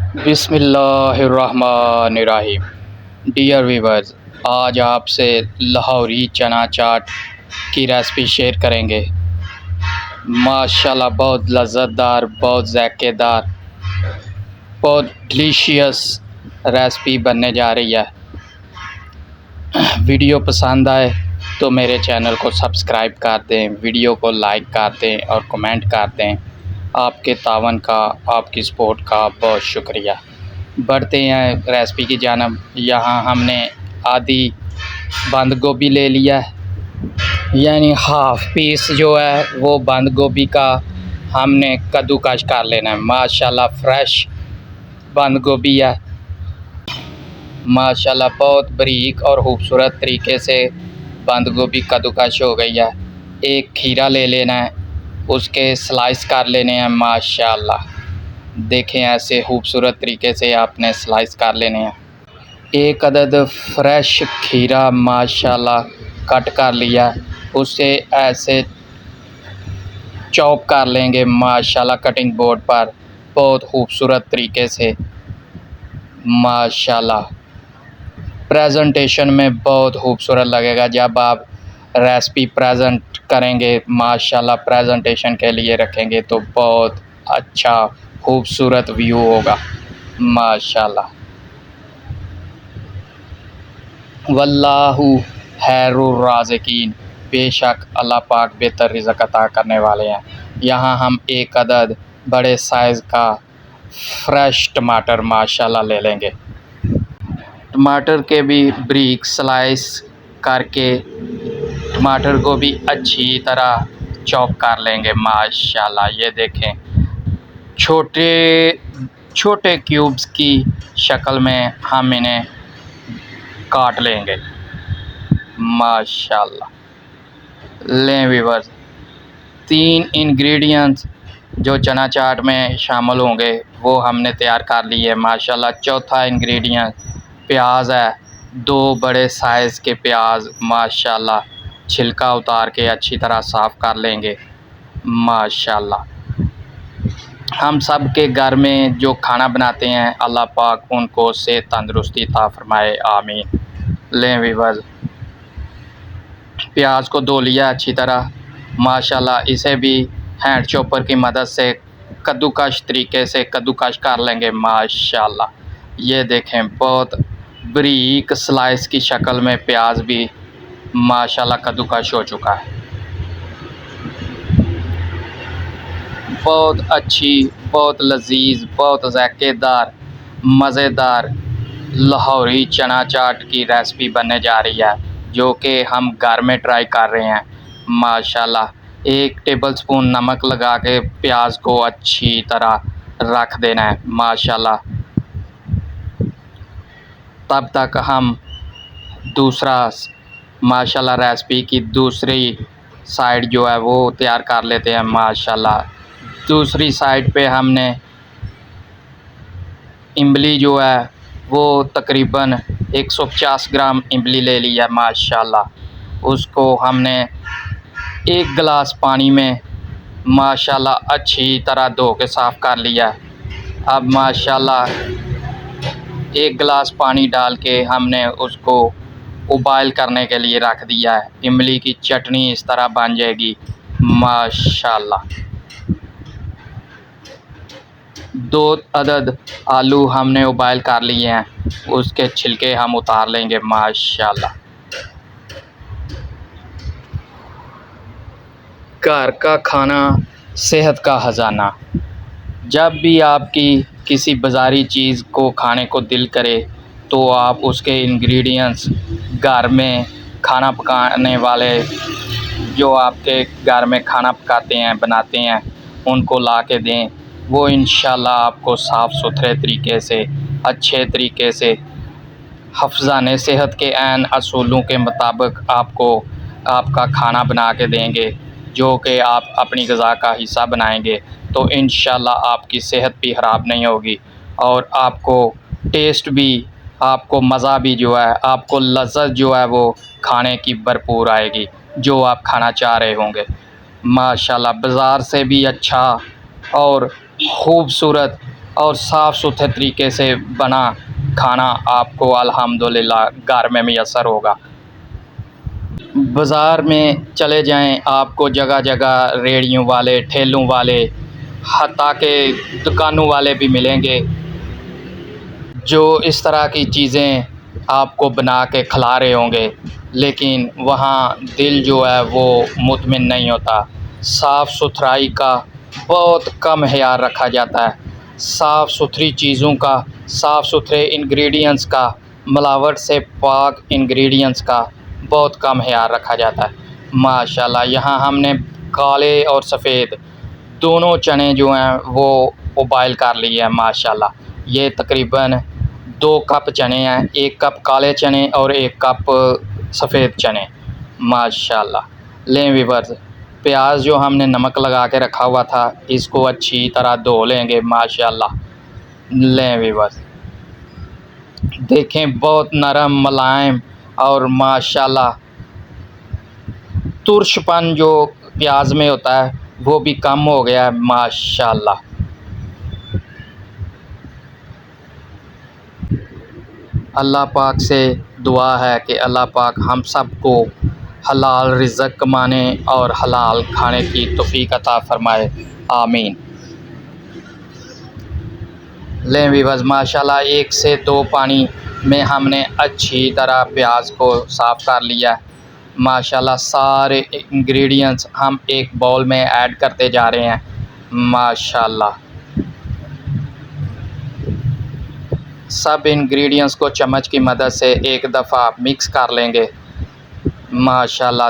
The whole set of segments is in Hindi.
बिस्मिल्लाहिर्रहमानिर्रहीम। डियर वीवर्स, आज आपसे लाहौरी चना चाट की रेसिपी शेयर करेंगे। माशाल्लाह बहुत लज़्ज़तदार, बहुत ज़ायकेदार, बहुत डिलीशियस रेसिपी बनने जा रही है। वीडियो पसंद आए तो मेरे चैनल को सब्सक्राइब कर दें, वीडियो को लाइक कर दें और कमेंट कर दें। आपके तावन का, आपकी सपोर्ट का बहुत शुक्रिया। बढ़ते हैं रेसिपी की जानब। यहाँ हमने आधी बंद गोभी ले लिया है, यानी हाफ़ पीस जो है वो बंद गोभी का हमने कद्दूकस कर लेना है। माशाल्लाह फ्रेश बंद गोभी है, माशाल्लाह बहुत बारीक और ख़ूबसूरत तरीके से बंद गोभी कद्दूकस हो गई है। एक खीरा ले लेना है, उसके स्लाइस कर लेने हैं। माशाल्लाह देखें, ऐसे खूबसूरत तरीके से आपने स्लाइस कर लेने हैं। एक अदद फ्रेश खीरा माशाल्लाह कट कर लिया, उसे ऐसे चॉप कर लेंगे माशाल्लाह कटिंग बोर्ड पर बहुत खूबसूरत तरीके से। माशाल्लाह प्रेजेंटेशन में बहुत खूबसूरत लगेगा जब आप रेसिपी प्रेजेंट करेंगे। माशाल्लाह प्रेजेंटेशन के लिए रखेंगे तो बहुत अच्छा खूबसूरत व्यू होगा। माशाल्लाह वल्लाहु खैरुर राज़िकीन, बेशक अल्लाह पाक बेहतर रिज़्क़ अता करने वाले हैं। यहाँ हम एक अदद बड़े साइज़ का फ्रेश टमाटर माशाल्लाह ले लेंगे। टमाटर के भी बारीक स्लाइस करके टमाटर को भी अच्छी तरह चॉप कर लेंगे। माशाल्लाह ये देखें, छोटे छोटे क्यूब्स की शक्ल में हम इन्हें काट लेंगे। माशाल्लाह लें व्यूअर्स, 3 इंग्रेडिएंट्स जो चना चाट में शामिल होंगे वो हमने तैयार कर लिए। माशाल्लाह चौथा इंग्रेडिएंट प्याज है, 2 बड़े साइज़ के प्याज माशाल्लाह छिलका उतार के अच्छी तरह साफ़ कर लेंगे। माशाल्लाह हम सब के घर में जो खाना बनाते हैं अल्लाह पाक उनको सेहत तंदुरुस्ती अता फ़रमाए, आमीन। लें व्यूअर्स, प्याज को धो लिया अच्छी तरह। माशाल्लाह इसे भी हैंड चॉपर की मदद से कद्दूकस तरीके से कद्दूकस कर लेंगे। माशाल्लाह ये देखें, बहुत बारीक स्लाइस की शक्ल में प्याज भी माशाल्लाह कद्दूकस हो चुका है। बहुत अच्छी, बहुत लजीज, बहुत ज़ायकेदार, मज़ेदार लाहौरी चना चाट की रेसिपी बनने जा रही है, जो कि हम घर में ट्राई कर रहे हैं। माशाल्लाह 1 टेबलस्पून नमक लगा के प्याज को अच्छी तरह रख देना है। माशाल्लाह तब तक हम दूसरा माशाल्लाह रेसिपी की दूसरी साइड जो है वो तैयार कर लेते हैं। माशाल्लाह दूसरी साइड पे हमने इमली जो है वो तकरीबन 150 ग्राम इमली ले लिया। माशाल्लाह उसको हमने 1 गिलास पानी में माशाल्लाह अच्छी तरह धो के साफ़ कर लिया। अब माशाल्लाह 1 गिलास पानी डाल के हमने उसको उबाइल करने के लिए रख दिया है। इमली की चटनी इस तरह बन जाएगी। माशाल्लाह 2 अदद आलू हमने उबाइल कर लिए हैं, उसके छिलके हम उतार लेंगे। माशाल्लाह घर का खाना सेहत का ख़जाना। जब भी आपकी किसी बाज़ारी चीज़ को खाने को दिल करे तो आप उसके इंग्रेडिएंट्स घर में खाना पकाने वाले जो आपके घर में खाना पकाते हैं, बनाते हैं, उनको ला के दें। वो इंशाल्लाह आपको साफ़ सुथरे तरीके से, अच्छे तरीके से, हफ्ज़ाने सेहत के ऐन असूलों के मुताबिक आपको आपका खाना बना के देंगे, जो कि आप अपनी ग़िज़ा का हिस्सा बनाएंगे तो इंशाल्लाह आपकी सेहत भी ख़राब नहीं होगी और आपको टेस्ट भी, आपको मज़ा भी जो है, आपको लज़्ज़त जो है वो खाने की भरपूर आएगी जो आप खाना चाह रहे होंगे। माशाल्लाह बाज़ार से भी अच्छा और ख़ूबसूरत और साफ़ सुथरे तरीके से बना खाना आपको अल्हम्दुलिल्लाह घर में मैसर होगा। बाज़ार में चले जाएं, आपको जगह जगह रेहड़ियों वाले, ठेलों वाले, हत्ता के दुकानों वाले भी मिलेंगे जो इस तरह की चीज़ें आपको बना के खिला रहे होंगे, लेकिन वहाँ दिल जो है वो मुतमिन नहीं होता। साफ़ सुथराई का बहुत कम ख़याल रखा जाता है। साफ़ सुथरी चीज़ों का, साफ़ सुथरे इंग्रेडिएंट्स का, मिलावट से पाक इंग्रेडिएंट्स का बहुत कम ख़याल रखा जाता है। माशाल्लाह यहाँ हमने काले और सफ़ेद दोनों चने जो हैं वो उबाइल कर लिए हैं माशाल्लाह। ये तकरीबन 2 कप चने हैं, 1 कप काले चने और 1 कप सफ़ेद चने माशाल्लाह। लें व्यूअर्स, प्याज जो हमने नमक लगा के रखा हुआ था इसको अच्छी तरह धो लेंगे माशाल्लाह। लें व्यूअर्स, देखें बहुत नरम मुलायम और माशाल्लाह तुर्शपन जो प्याज में होता है वो भी कम हो गया है माशाल्लाह। अल्लाह पाक से दुआ है कि अल्लाह पाक हम सब को हलाल रिज़्क़ कमाने और हलाल खाने की तौफ़ीक अता फ़रमाए, आमीन। लें व्यूअर्स, माशाल्लाह 1 से 2 पानी में हमने अच्छी तरह प्याज को साफ़ कर लिया है माशाल्लाह। सारे इंग्रेडिएंट्स हम एक बाउल में ऐड करते जा रहे हैं माशाल्लाह। सब इंग्रेडिएंट्स को चम्मच की मदद से एक दफ़ा मिक्स कर लेंगे माशाल्लाह।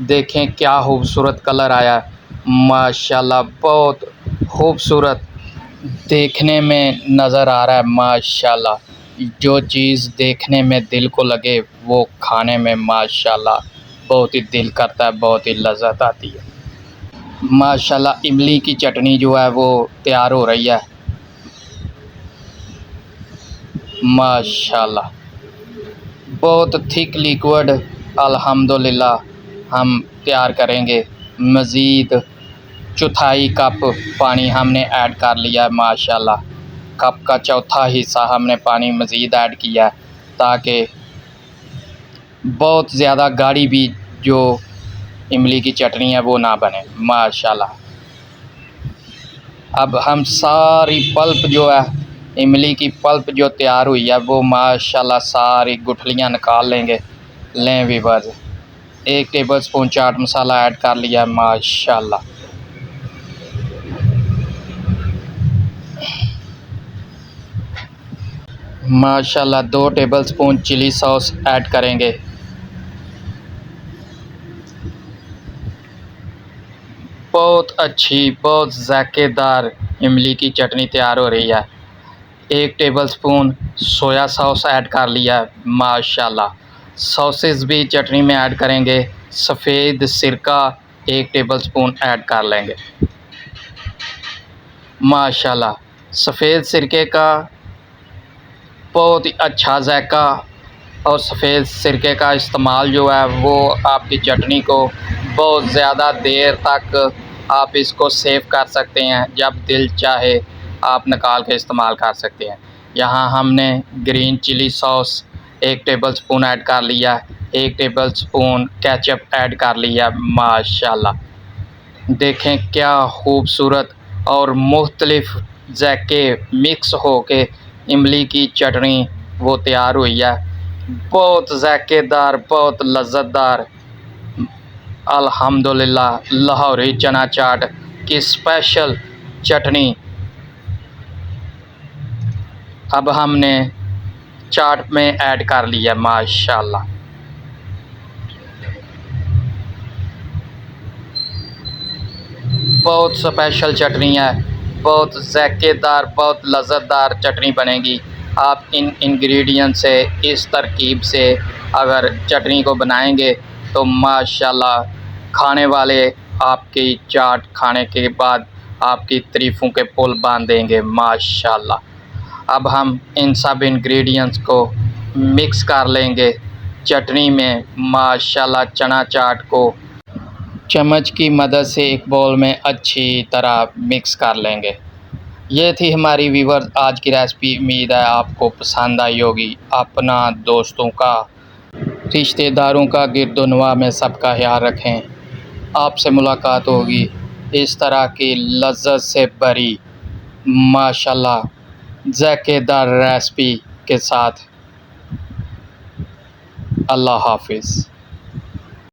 देखें क्या खूबसूरत कलर आया माशाल्लाह, बहुत खूबसूरत देखने में नज़र आ रहा है माशाल्लाह। जो चीज़ देखने में दिल को लगे वो खाने में माशाल्लाह बहुत ही दिल करता है, बहुत ही लज़्ज़त आती है माशाल्लाह। इमली की चटनी जो है वो तैयार हो रही है माशाल्लाह। बहुत थिक लिक्विड अल्हम्दुलिल्लाह हम तैयार करेंगे। मज़ीद चौथाई कप पानी हमने ऐड कर लिया है माशाल्लाह। कप का चौथा हिस्सा हमने पानी मज़ीद ऐड किया है ताकि बहुत ज़्यादा गाढ़ी भी जो इमली की चटनी है वो ना बने माशाल्लाह। अब हम सारी पल्प जो है, इमली की पल्प जो तैयार हुई है वो माशाल्लाह सारी गुठलियाँ निकाल लेंगे। लें viewers, 1 tablespoon chaat masala add कर लिया माशाल्लाह। माशाल्लाह 2 टेबलस्पून चिली सॉस ऐड करेंगे। बहुत अच्छी, बहुत ज़ायकेदार इमली की चटनी तैयार हो रही है। 1 टेबलस्पून सोया सॉस ऐड कर लिया माशाल्लाह। सॉसेस भी चटनी में ऐड करेंगे। सफ़ेद सिरका 1 टेबलस्पून ऐड कर लेंगे माशाल्लाह। सफ़ेद सिरके का बहुत ही अच्छा जायका और सफ़ेद सिरके का इस्तेमाल जो है वो आपकी चटनी को बहुत ज़्यादा देर तक आप इसको सेव कर सकते हैं। जब दिल चाहे आप निकाल के इस्तेमाल कर सकते हैं। यहाँ हमने green chilli sauce 1 tablespoon add कर लिया, 1 टेबलस्पून केचप ऐड कर लिया माशाल्लाह। देखें क्या खूबसूरत और मुख्तलिफ़ जायके मिक्स हो के इमली की चटनी वो तैयार हुई है। बहुत ज़ायकेदार, बहुत लज़्ज़तदार अल्हम्दुलिल्लाह लाहौरी चना चाट की स्पेशल चटनी अब हमने चाट में ऐड कर लिया माशाल्लाह। बहुत स्पेशल चटनी है, बहुत ज़ायकेदार, बहुत लज़्ज़तदार चटनी बनेगी। आप इन इंग्रेडिएंट से, इस तरकीब से अगर चटनी को बनाएंगे तो माशाल्लाह खाने वाले आपकी चाट खाने के बाद आपकी तारीफ़ों के पुल बांध देंगे माशाल्लाह। अब हम इन सब इंग्रेडिएंट्स को मिक्स कर लेंगे चटनी में माशाल्लाह। चना चाट को चम्मच की मदद से एक बाउल में अच्छी तरह मिक्स कर लेंगे। ये थी हमारी व्यूअर्स आज की रेसिपी। उम्मीद है आपको पसंद आई होगी। अपना, दोस्तों का, रिश्तेदारों का, गिरदोनवा में सबका ख्याल रखें। आपसे मुलाकात होगी इस तरह की लज़्ज़त से भरी माशाल्लाह ज़ायकेदार रेसिपी के साथ। अल्लाह हाफ़िज़।